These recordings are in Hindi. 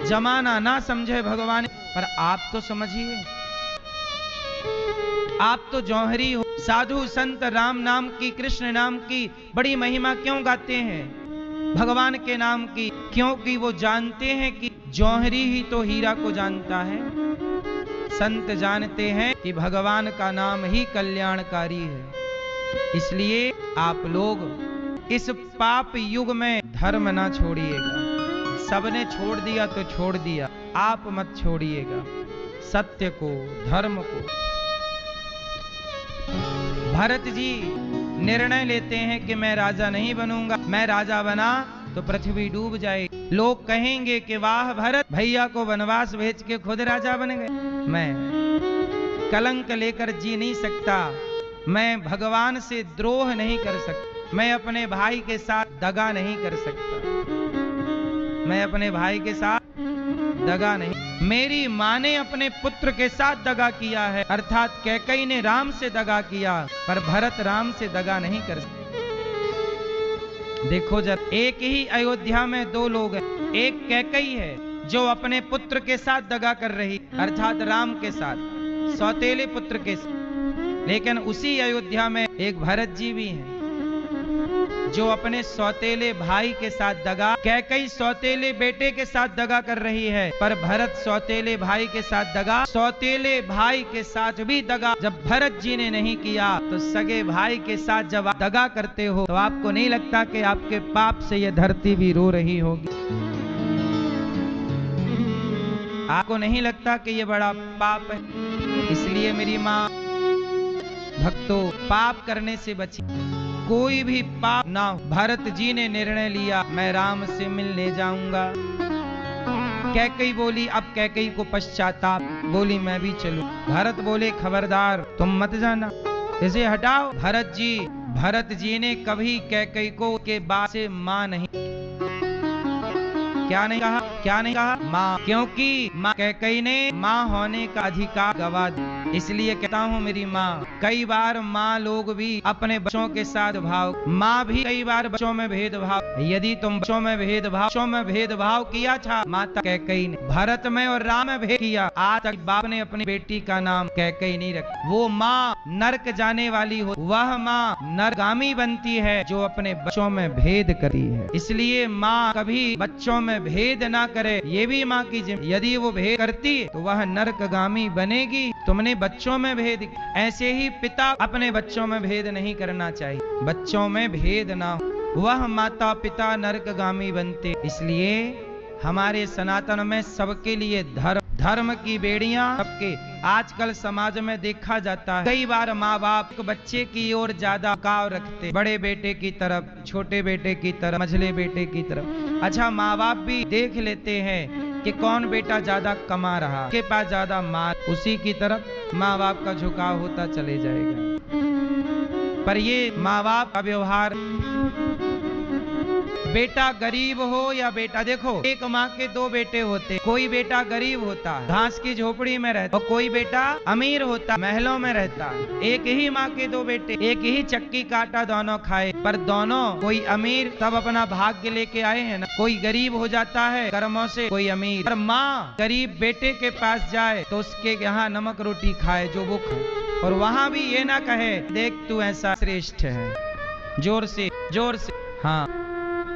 जमाना ना समझे भगवान, पर आप तो समझिए, आप तो जौहरी हो। साधु संत राम नाम की, कृष्ण नाम की बड़ी महिमा क्यों गाते हैं? भगवान के नाम की, क्योंकि वो जानते हैं कि जौहरी ही तो हीरा को जानता है। संत जानते हैं कि भगवान का नाम ही कल्याणकारी है। इसलिए आप लोग इस पाप युग में धर्म ना छोड़िएगा। सबने छोड़ दिया तो छोड़ दिया, आप मत छोड़िएगा सत्य को, धर्म को। भरत जी निर्णय लेते हैं कि मैं राजा नहीं बनूंगा, मैं राजा बना तो पृथ्वी डूब जाए। लोग कहेंगे कि वाह भरत, भैया को वनवास भेज के खुद राजा बन गए। मैं कलंक लेकर जी नहीं सकता, मैं भगवान से द्रोह नहीं कर सकता, मैं अपने भाई के साथ दगा नहीं कर सकता, मैं अपने भाई के साथ दगा नहीं। मेरी माँ ने अपने पुत्र के साथ दगा किया है, अर्थात कैकेयी ने राम से दगा किया, पर भरत राम से दगा नहीं कर सकते। देखो जब एक ही अयोध्या में दो लोग हैं, एक कैकेयी है जो अपने पुत्र के साथ दगा कर रही, अर्थात राम के साथ, सौतेले पुत्र के साथ, लेकिन उसी अयोध्या में एक भरत जी भी हैं जो अपने सौतेले भाई के साथ दगा, कैकेयी सौतेले बेटे के साथ दगा कर रही है, पर भरत सौतेले भाई के साथ दगा, सौतेले भाई के साथ भी दगा जब भरत जी ने नहीं किया, तो सगे भाई के साथ जब आप दगा करते हो तो आपको नहीं लगता कि आपके पाप से यह धरती भी रो रही होगी? आपको नहीं लगता कि यह बड़ा पाप है? इसलिए मेरी माँ, भक्तों, पाप करने से बची, कोई भी पाप ना हो। भरत जी ने निर्णय लिया, मैं राम से मिलने जाऊंगा। कैकेयी बोली, अब कैकेयी को पश्चाताप, बोली मैं भी चलूं। भरत बोले खबरदार, तुम मत जाना, इसे हटाओ। भरत जी ने कभी कैकेयी को के बात से मां नहीं, क्या नहीं कहा माँ, क्योंकि माँ कैकेयी ने माँ होने का अधिकार गवा दिया। इसलिए कहता हूँ मेरी माँ, कई बार माँ लोग भी अपने बच्चों के साथ भाव, माँ भी कई बार बच्चों में भेदभाव, यदि तुम बच्चों में भेदभाव किया था माता कैकेयी ने, भरत में और राम में भेद किया, आज तक बाप ने अपनी बेटी का नाम कैकेयी नहीं रखा। वो माँ नरक जाने वाली हो, वह माँ नरगामी बनती है जो अपने बच्चों में भेद करती है। इसलिए माँ कभी बच्चों में भेद ना करे, ये भी माँ की जिम्मेदारी। यदि वो भेद करती तो वह नरकगामी बनेगी। तुमने बच्चों में भेद, ऐसे ही पिता अपने बच्चों में भेद नहीं करना चाहिए, बच्चों में भेद ना हो, वह माता पिता नरकगामी बनते। इसलिए हमारे सनातन में सबके लिए धर्म की बेड़ियां सबके। आजकल समाज में देखा जाता है, कई बार माँ बाप बच्चे की ओर ज्यादा काव रखते, बड़े बेटे की तरफ, छोटे बेटे की तरफ, मझले बेटे की तरफ। अच्छा, माँ बाप भी देख लेते हैं कि कौन बेटा ज्यादा कमा रहा, के पास ज्यादा माल, उसी की तरफ माँ बाप का झुकाव होता चले जाएगा। पर ये माँ बाप का व्यवहार, बेटा गरीब हो या बेटा, देखो एक माँ के दो बेटे होते, कोई बेटा गरीब होता घास की झोपड़ी में रहता और कोई बेटा अमीर होता महलों में रहता। एक ही माँ के दो बेटे, एक ही चक्की का आटा दोनों खाए, पर दोनों, कोई अमीर सब अपना भाग्य लेके आए हैं ना, कोई गरीब हो जाता है कर्मों से, कोई अमीर। पर माँ गरीब बेटे के पास जाए तो उसके यहाँ नमक रोटी खाए जो वो खाए, और वहां भी ये ना कहे देख तू ऐसा श्रेष्ठ है, जोर से हाँ।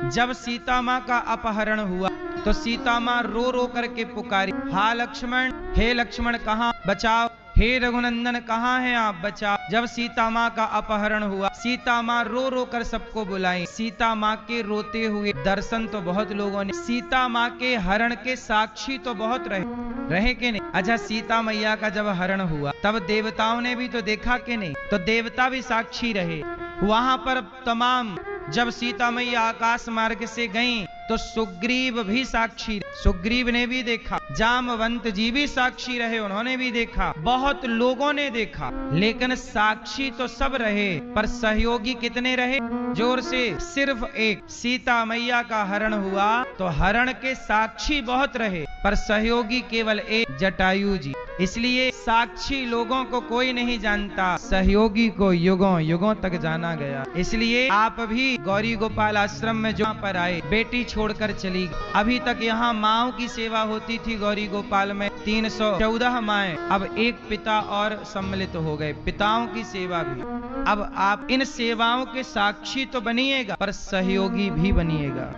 जब सीता माँ का अपहरण हुआ तो सीता माँ रो रो करके पुकारी, हा लक्ष्मण, हे लक्ष्मण कहाँ, बचाओ, हे रघुनंदन कहाँ हैं आप, बचाओ। जब सीता माँ का अपहरण हुआ, सीता माँ रो रो कर सबको बुलाई। सीता माँ के रोते हुए दर्शन तो बहुत लोगों ने, सीता माँ के हरण के साक्षी तो बहुत रहे के नहीं। अच्छा, सीता मैया का जब हरण हुआ तब देवताओं ने भी तो देखा कि नहीं, तो देवता भी साक्षी रहे वहां पर तमाम। जब सीता मैया आकाश मार्ग से गईं तो सुग्रीव भी साक्षी, सुग्रीव ने भी देखा, जामवंत जी भी साक्षी रहे, उन्होंने भी देखा, बहुत लोगों ने देखा, लेकिन साक्षी तो सब रहे पर सहयोगी कितने रहे? जोर से, सिर्फ एक। सीता मैया का हरण हुआ तो हरण के साक्षी बहुत रहे पर सहयोगी केवल एक जटायु जी। इसलिए साक्षी लोगों को कोई नहीं जानता, सहयोगी को युगों युगों तक जाना गया। इसलिए आप भी गौरी गोपाल आश्रम में जो पर आए, बेटी छोड़कर चली गई। अभी तक यहाँ माँओं की सेवा होती थी गौरी गोपाल में, 314 माएँ, अब एक पिता और सम्मिलित हो गए, पिताओं की सेवा भी। अब आप इन सेवाओं के साक्षी तो बनिएगा, पर सहयोगी भी बनिएगा,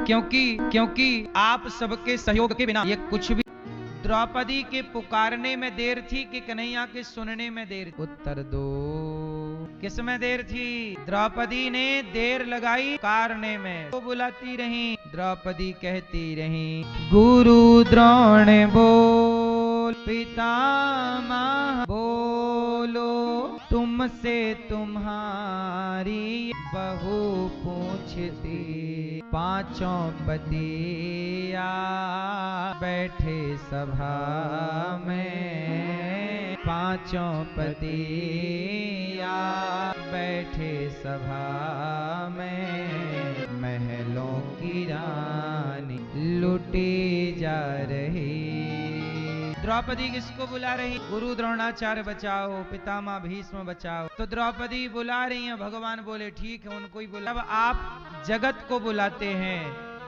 क्योंकि आप सबके सहयोग के बिना ये कुछ भी। द्रौपदी के पुकारने में देर थी कि कन्हैया के सुनने में देर? उत्तर दो, किस में देर थी? द्रौपदी ने देर लगाई पुकारने में, तो बुलाती रही। द्रौपदी कहती रही, गुरु द्रोण बोल, पितामह बोलो, तुमसे तुम्हारी बहू पूछती, पांचों पति आ बैठे सभा में, पांचों पति आ बैठे सभा में, महलों की रानी लुटी जा रही। द्रौपदी किसको बुला रही? गुरु द्रोणाचार्य बचाओ, पितामह भीष्म बचाओ। तो द्रौपदी बुला रही है, भगवान बोले ठीक है उनको ही बुला। अब आप जगत को बुलाते हैं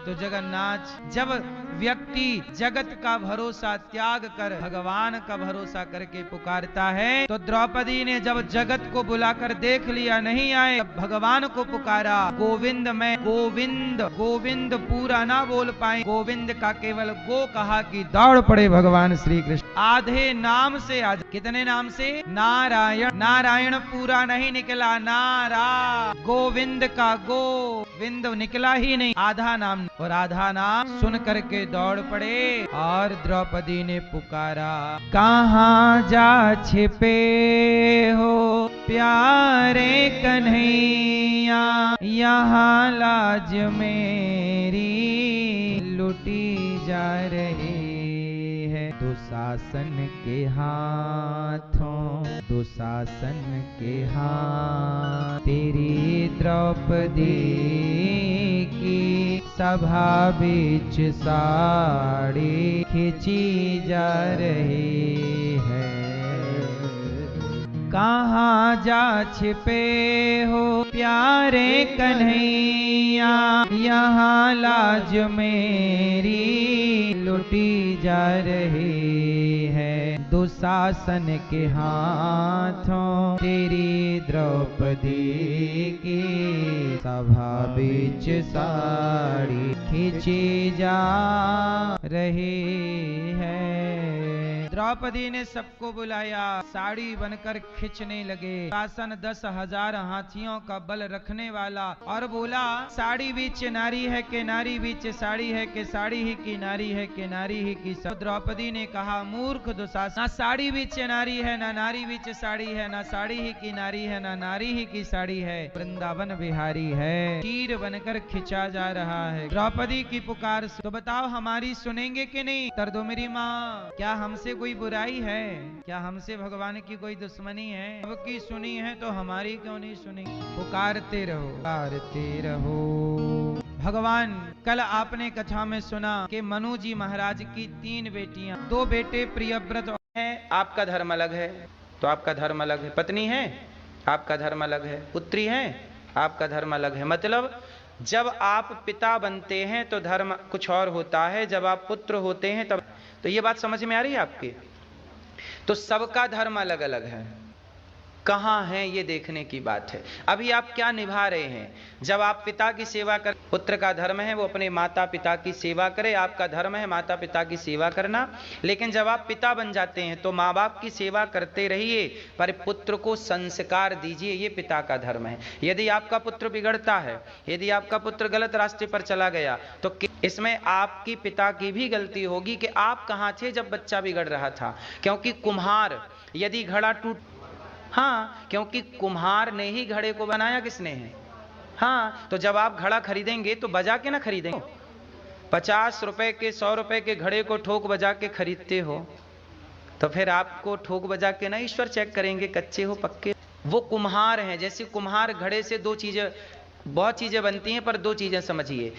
तो जगन्नाथ, जब व्यक्ति जगत का भरोसा त्याग कर भगवान का भरोसा करके पुकारता है, तो द्रौपदी ने जब जगत को बुलाकर देख लिया नहीं आए, भगवान को पुकारा, गोविंद में गोविंद, गोविंद पूरा ना बोल पाए, गोविंद का केवल गो कहा कि दौड़ पड़े भगवान श्री कृष्ण। आधे नाम से, आज कितने नाम से? नारायण। नारायण पूरा नहीं निकला, नारा, गोविंद का गोविंद निकला ही नहीं, आधा नाम, और आधा नाम सुन करके दौड़ पड़े। और द्रौपदी ने पुकारा, कहाँ जा छिपे हो प्यारे कन्हैया, यहाँ लाज मेरी लुटी जा रही है। दुशासन के हाथों, दुशासन के हाथ, तेरी द्रौपदी की सभा बीच साड़ी खींची जा रही है। कहाँ जा छिपे हो प्यारे कन्हैया, यहाँ लाज मेरी लुटी जा रही है। दुशासन के हाथों तेरी द्रौपदी की सभा बीच साड़ी खींची जा रही है। द्रौपदी ने सबको बुलाया, साड़ी बनकर खींचने लगे। शासन 10,000 हाथियों का बल रखने वाला, और बोला, साड़ी बीच नारी है कि नारी बीच साड़ी है कि साड़ी ही की नारी है कि नारी ही की। सब द्रौपदी ने कहा, मूर्ख दुशासन, ना साड़ी बीच नारी है, ना नारी बीच साड़ी है, ना साड़ी ही की नारी है, ना नारी ही की साड़ी है, वृंदावन बिहारी है, तीर बनकर खिंचा जा रहा है। द्रौपदी की पुकार, तो बताओ हमारी सुनेंगे कि नहीं? कर दो मेरी माँ, क्या हमसे कोई बुराई है? क्या हमसे भगवान की कोई दुश्मनी है? सबकी सुनी है तो हमारी क्यों नहीं सुनी? पुकारते रहो, पुकारते रहो। भगवान, कल आपने कथा में सुना कि मनु जी महाराज की 3 बेटियां, 2 बेटे प्रियव्रत है। आपका धर्म अलग है तो आपका धर्म अलग है, पत्नी है आपका धर्म अलग है, पुत्री है आपका धर्म अलग है। मतलब जब आप पिता बनते हैं तो धर्म कुछ और होता है, जब आप पुत्र होते हैं तब। तो ये बात समझ में आ रही है आपकी? तो सबका धर्म अलग अलग है, कहाँ है ये देखने की बात है। अभी आप क्या निभा रहे हैं? जब आप पिता की सेवा कर, पुत्र का धर्म है वो अपने माता पिता की सेवा करे, आपका धर्म है माता पिता की सेवा करना। लेकिन जब आप पिता बन जाते हैं तो माँ बाप की सेवा करते रहिए, पर पुत्र को संस्कार दीजिए, ये पिता का धर्म है। यदि आपका पुत्र बिगड़ता है, यदि आपका पुत्र गलत रास्ते पर चला गया, तो इसमें आपकी पिता की भी गलती होगी कि आप कहाँ थे जब बच्चा बिगड़ रहा था। क्योंकि कुम्हार यदि घड़ा टूट, हाँ, क्योंकि कुम्हार ने ही घड़े को बनाया, किसने है? हाँ, तो जब आप घड़ा खरीदेंगे तो बजा के ना खरीदेंगे। 50 रुपए के 100 रुपए के घड़े को ठोक बजा के खरीदते हो, तो फिर आपको ठोक बजा के ना ईश्वर चेक करेंगे कच्चे हो पक्के। वो कुम्हार हैं, जैसे कुम्हार घड़े से 2 चीजें, बहुत चीजें बनती हैं, पर 2 चीजें समझिए।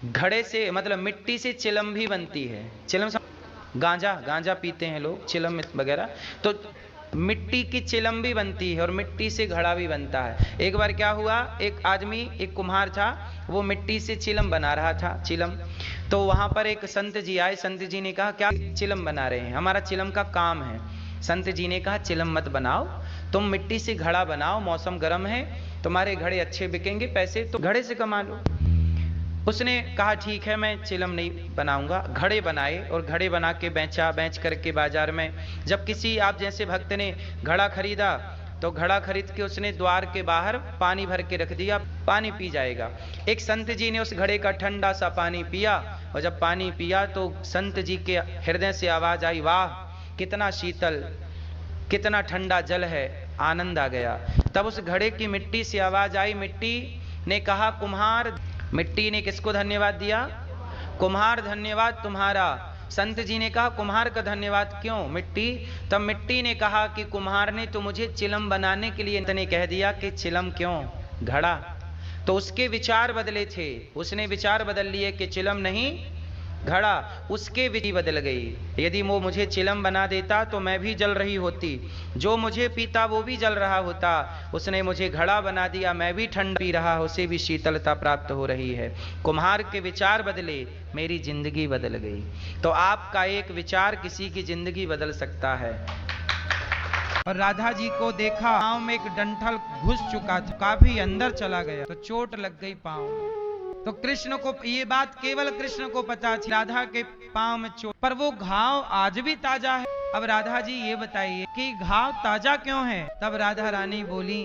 घड़े से मतलब मिट्टी से चिलम भी बनती है। चिलम गांजा पीते हैं लोग, चिलम वगैरह, तो मिट्टी की चिलम भी बनती है और मिट्टी से घड़ा भी बनता है। एक बार क्या हुआ, एक आदमी, एक कुम्हार था, वो मिट्टी से चिलम बना रहा था, चिलम। तो वहां पर एक संत जी आए। संत जी ने कहा क्या चिलम बना रहे हैं, हमारा चिलम का काम है। संत जी ने कहा चिलम मत बनाओ, तुम मिट्टी से घड़ा बनाओ, मौसम गर्म है, तुम्हारे घड़े अच्छे बिकेंगे, पैसे तो घड़े से कमा लो। उसने कहा ठीक है, मैं चिलम नहीं बनाऊंगा। घड़े बनाए और घड़े बना के बेचा, बेच करके बाजार में जब किसी आप जैसे भक्त ने घड़ा खरीदा, तो घड़ा खरीद के उसने द्वार के बाहर पानी भर के रख दिया, पानी पी जाएगा। एक संत जी ने उस घड़े का ठंडा सा पानी पिया, और जब पानी पिया तो संत जी के हृदय से आवाज आई, वाह कितना शीतल, कितना ठंडा जल है, आनंद आ गया। तब उस घड़े की मिट्टी से आवाज आई, मिट्टी ने कहा कुम्हार, मिट्टी ने किसको धन्यवाद दिया, कुम्हार धन्यवाद तुम्हारा। संत जी ने कहा कुम्हार का धन्यवाद क्यों मिट्टी? तब मिट्टी ने कहा कि कुम्हार ने तो मुझे चिलम बनाने के लिए ने कह दिया कि चिलम क्यों, घड़ा। तो उसके विचार बदले थे, उसने विचार बदल लिए कि चिलम नहीं घड़ा, उसके विधि बदल गई। यदि वो मुझे चिलम बना देता तो मैं भी जल रही होती, जो मुझे पीता वो भी जल रहा होता। उसने मुझे घड़ा बना दिया, मैं भी ठंडा पी रहा, उसे भी शीतलता प्राप्त हो रही है। कुम्हार के विचार बदले, मेरी जिंदगी बदल गई। तो आपका एक विचार किसी की जिंदगी बदल सकता है। और राधा जी को देखा, पांव में एक डंठल घुस चुका था, काफी अंदर चला गया, तो चोट लग गई पांव में। तो कृष्ण को ये बात केवल कृष्ण को पता थी, राधा के पांव में चोट, पर वो घाव आज भी ताजा है। अब राधा जी ये बताइए कि घाव ताजा क्यों है? तब राधा रानी बोली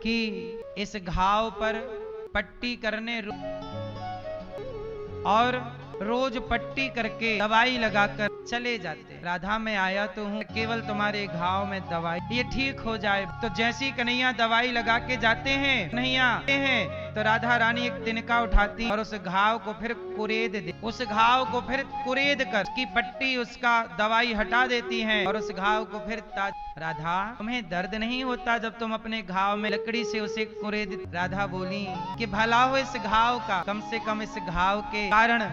कि इस घाव पर पट्टी करने और रोज पट्टी करके दवाई लगाकर चले जाते। राधा में आया तो हूँ केवल तुम्हारे घाव में दवाई, ये ठीक हो जाए। तो जैसी कन्हैया दवाई लगा के जाते हैं, कन्हैया तो राधा रानी एक तिनका उठाती और उस घाव को फिर कुरेद दे, उस घाव को फिर कुरेद कर उसकी पट्टी, उसका दवाई हटा देती हैं और उस घाव को फिर राधा तुम्हें दर्द नहीं होता जब तुम अपने घाव में लकड़ी से उसे कुरेद? राधा बोली कि भला हो इस घाव का, कम से कम इस घाव के कारण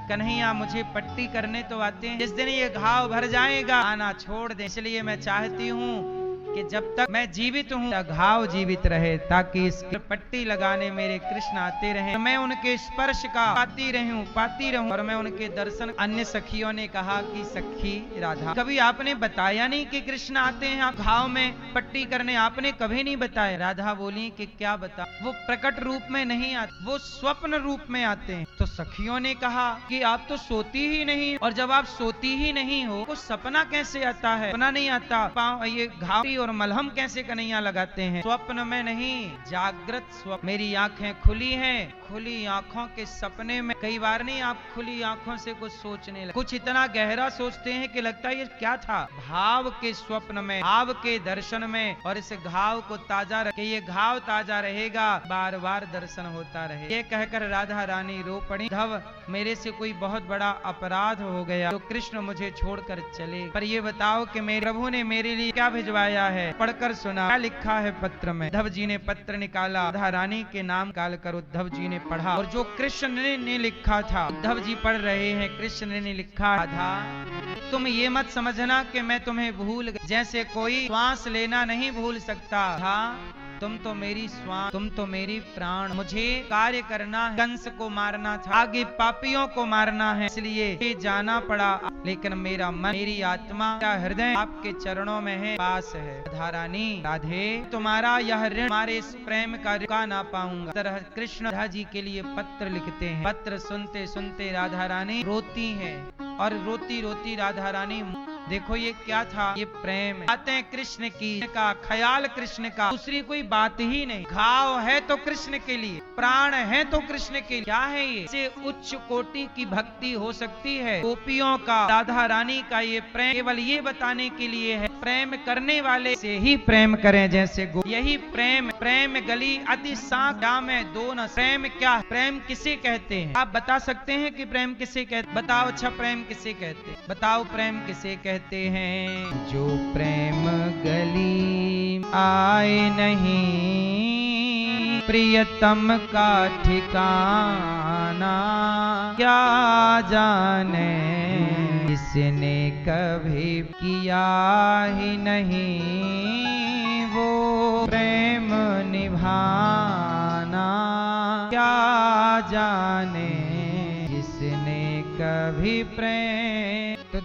कन्हैया मुझे पट्टी करने तो आते हैं, जिस दिन ये घाव भर जाएगा आना छोड़ दे। इसलिए मैं चाहती हूँ कि जब तक मैं जीवित हूँ घाव जीवित रहे, ताकि इस पट्टी लगाने मेरे कृष्ण आते रहे, तो मैं उनके स्पर्श का पाती रहूं और मैं उनके दर्शन। अन्य सखियों ने कहा कि सखी राधा, कभी आपने बताया नहीं कि कृष्ण आते हैं आप घाव में पट्टी करने, आपने कभी नहीं बताया। राधा बोली कि क्या बता, वो प्रकट रूप में नहीं आते, वो स्वप्न रूप में आते हैं। तो सखियों ने कहा कि आप तो सोती ही नहीं, और जब आप सोती ही नहीं हो तो सपना कैसे आता है? सपना नहीं आता, पाँव ये घाव और मलहम कैसे कन्हैया लगाते हैं? स्वप्न में नहीं, जागृत स्वप्न। मेरी आंखें खुली हैं, खुली आंखों के सपने में कई बार नहीं आप खुली आंखों से कुछ सोचने लगे, कुछ इतना गहरा सोचते हैं कि लगता है ये क्या था। भाव के स्वप्न में, भाव के दर्शन में, और इस घाव को ताजा रखे, ये घाव ताजा रहेगा, बार बार दर्शन होता रहे। ये कहकर राधा रानी रो पड़ी, धव मेरे से कोई बहुत बड़ा अपराध हो गया तो कृष्ण मुझे छोड़कर चले, पर ये बताओ कि मेरे प्रभु ने मेरे लिए क्या भिजवाया है? पढ़कर सुना, क्या लिखा है पत्र में? उद्धव जी ने पत्र निकाला, राधा रानी के नाम काल कर उद्धव जी ने पढ़ा, और जो कृष्ण ने लिखा था उद्धव जी पढ़ रहे हैं। कृष्ण ने लिखा, राधा तुम ये मत समझना कि मैं तुम्हें भूल गया, जैसे कोई श्वास लेना नहीं भूल सकता था, तुम तो मेरी श्वास, तुम तो मेरी प्राण। मुझे कार्य करना, कंस को मारना था, आगे पापियों को मारना है, इसलिए जाना पड़ा, लेकिन मेरा मन, मेरी आत्मा, मेरा हृदय आपके चरणों में है, पास है। राधा रानी, राधे तुम्हारा यह ऋण, हमारे इस प्रेम का रुका ना पाऊंगा। तरह कृष्ण राधा जी के लिए पत्र लिखते हैं। पत्र सुनते सुनते राधा रानी रोती है, और रोती रोती राधा रानी, देखो ये क्या था, ये प्रेम है। बातें कृष्ण की का, ख्याल कृष्ण का, दूसरी कोई बात ही नहीं। घाव है तो कृष्ण के लिए, प्राण है तो कृष्ण के लिए। क्या है ये? इससे उच्च कोटि की भक्ति हो सकती है। गोपियों का, राधा रानी का ये प्रेम केवल ये बताने के लिए है, प्रेम करने वाले से ही प्रेम करें जैसे यही प्रेम। प्रेम गली अति साख में दो न। प्रेम क्या है? प्रेम किसे कहते हैं? आप बता सकते हैं कि प्रेम किसे कहते? बताओ अच्छा, प्रेम किसे कहते हैं? बताओ प्रेम किसे कहते हैं? जो प्रेम गली आए नहीं, प्रियतम का ठिकाना, क्या जाने इसने कभी किया ही नहीं वो प्रेम निभाना, क्या जाने जिसने कभी प्रेम। तो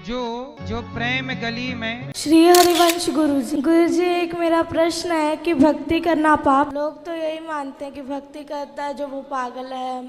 जो प्रेम गली में। श्री हरिवंश गुरुजी एक मेरा प्रश्न है कि भक्ति करना पाप। लोग तो यही मानते हैं कि भक्ति करता है जो वो पागल है।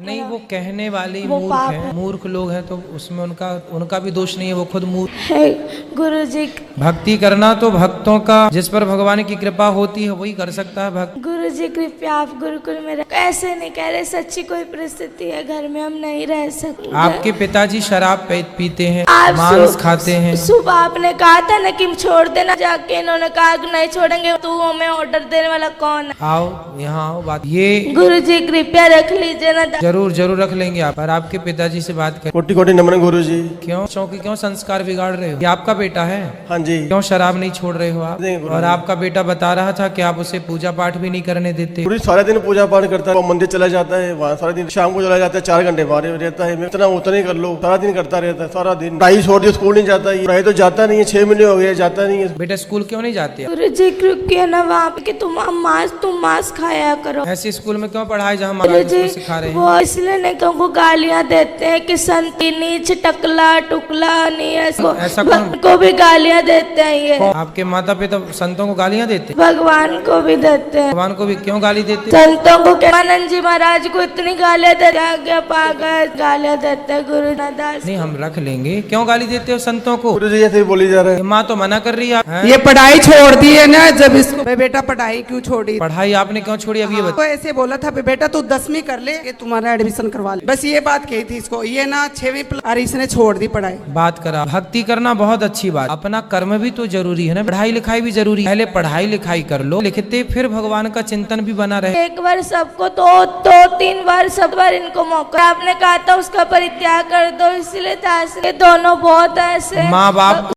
नहीं, वो कहने वाले वो मूर्ख है, मूर्ख लोग हैं, तो उसमें उनका भी दोष नहीं है, वो खुद मूर्ख है। गुरुजी भक्ति करना तो भक्तों का, जिस पर भगवान की कृपा होती है वही कर सकता है भक्त। गुरुजी कृपया आप गुरुकुल में ऐसे नहीं कह रहे, सच्ची कोई परिस्थिति है घर में, हम नहीं रह सकते। आपके पिताजी शराब पीते हैं, आप मांस खाते हैं। सुबह आपने कहा था ना कि छोड़ देना, जाके इन्होंने कहा कि नहीं छोड़ेंगे। तू हमें ऑर्डर देने वाला कौन है? आओ यहाँ आओ, बात ये। गुरुजी कृपया रख लीजिए ना। जरूर रख लेंगे आप, पर आपके पिताजी से बात कर। कोटि कोटि नमन गुरुजी। क्यों चौकी, क्यों संस्कार बिगाड़ रहे हो? ये आपका बेटा है? हाँ जी। क्यों शराब नहीं छोड़ रहे हो आप? और आपका बेटा बता रहा था कि आप उसे पूजा पाठ भी नहीं करने देते। पूरी सारा दिन पूजा पाठ करता है, वो मंदिर चला जाता है, वहाँ सारा दिन शाम को चला जाता है, 4 घंटे बाहर रहता है। इतना उतना ही कर लो, सारा दिन करता रहता है, सारा दिन। पढ़ाई छोड़ दी, स्कूल नहीं जाता है, पढ़ाई तो जाता नहीं है, 6 महीने हो गए जाता नहीं है। बेटा स्कूल क्यों नहीं जाते? गुरुजी कृपया ना वहाँ पे तुम मांस खाया करो। ऐसे स्कूल में क्यों पढ़ाई जहाँ महाराज उसको सिखा रहे हैं? वो इसलिए नहीं तुमको गालियाँ देते हैं कि संत नीच टकला टुकला नहीं, ऐसा भगवान को भी गालियाँ देते हैं। ये आपके माता पिता संतों को गालियाँ देते? भगवान को भी देते हैं। भगवान को भी क्यों गाली देते? संतों को आनंद जी महाराज को इतनी गालियाँ देते, पागल गालियाँ देते हैं गुरु दास। नहीं, हम रख लेंगे। क्यों गाली देते हो संतों को? गुरुजी ऐसे ही बोली जा रहा है। माँ तो मना कर रही है। ये पढ़ाई छोड़ दी है ना, जब इसको बेटा पढ़ाई क्यों छोड़ी? पढ़ाई आपने क्यों छोड़ी? अब ये तो ऐसे बोला था बेटा तू 10वीं कर ले, कि तुम्हारा एडमिशन करवा ले, बस ये बात कही थी इसको। ये ना 6वीं और इसने छोड़ दी पढ़ाई। बात करा, भक्ति करना बहुत अच्छी बात, अपना कर्म भी तो जरूरी है ना, पढ़ाई लिखाई भी जरूरी है। पहले पढ़ाई लिखाई कर लो, लिखते फिर भगवान का चिंतन भी बना रहे। एक बार सबको तो 2-3 बार सब बार इनको मौका आपने कहा था उसका परित्याग कर दो, इसलिए दोनों बहुत ऐसे माँ बाप